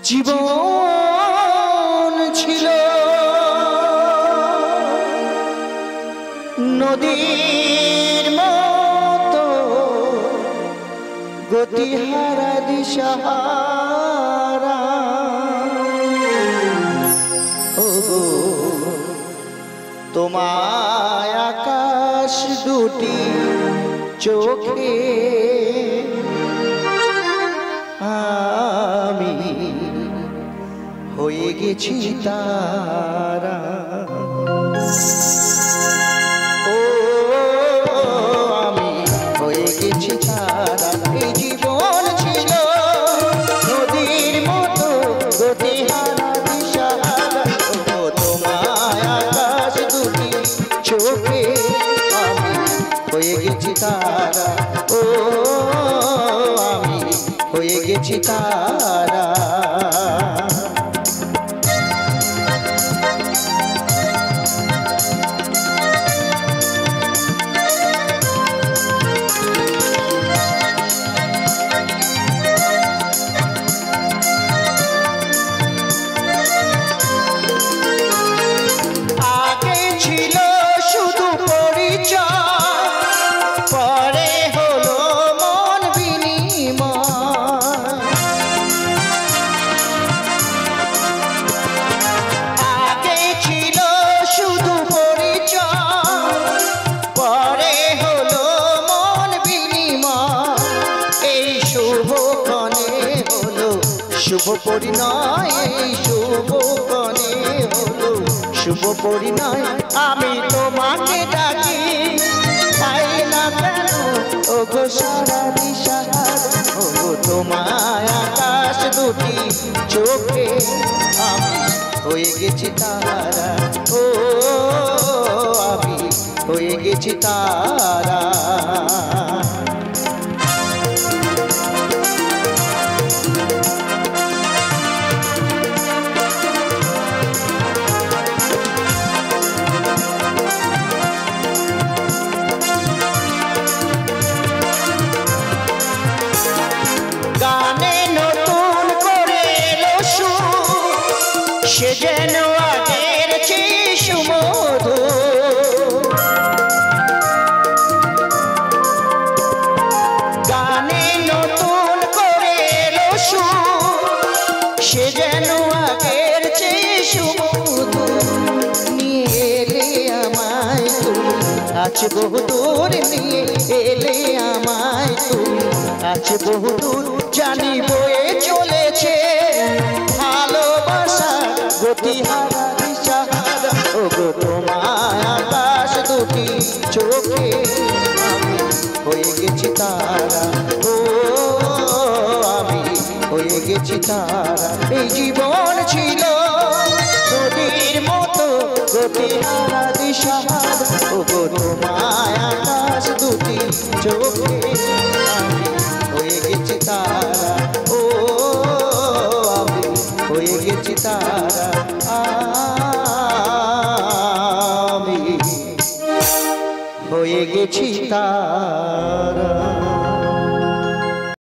জীবন ছিল নদীর মতো গতিহারা দিশাহারা। ওগো তোমায় আকাশ দুটি চোখে আমি হয়ে গেছি তারা। ও আমি হয়ে গেছি তারা। এই জীবন ছিল নদীর মতো গতিহারা দিশাহারা। ও তোমায় আকাশ দুটি চোখে আমি হয়ে গেছি তারা। ও আমি হয়ে গেছি তারা। শুভ পরিণয়, শুভ কনে হলো শুভ পরিণয়। আমি তোমাকে ডাকি পাই না কেন ওগো সারা দিশাহারা। ওগো তোমায় আকাশ দুটি চোখে আমি হয়ে গেছি তারা। ও আমি হয়ে গেছি তারা। সে যেন আগের চেয়ে সুমধুর। গানে নতুন করে এলো সুর। সে যেন আগের চেয়ে সুমধুর। নিয়ে এলে আমায় তুমি আজ বহুদূর। নিয়ে এলে আমায় তুমি আজ বহুদূর। জানি বয়ে চলেছে ভালোবাসা গতিহারা দিশাহারা। ওগো তোমায় আকাশ দুটি চোখে আমি হয়ে গেছি তারা। ও আমি হয়ে গেছি তারা। এই জীবন ছিল নদীর মতো গতিহারা দিশাহারা। ওগো তোমায় আকাশ দুটি চোখে আমি হয়ে গেছি তারা। ও আমি হয়ে গেছি তারা। আমি হয়ে গেছি তারা।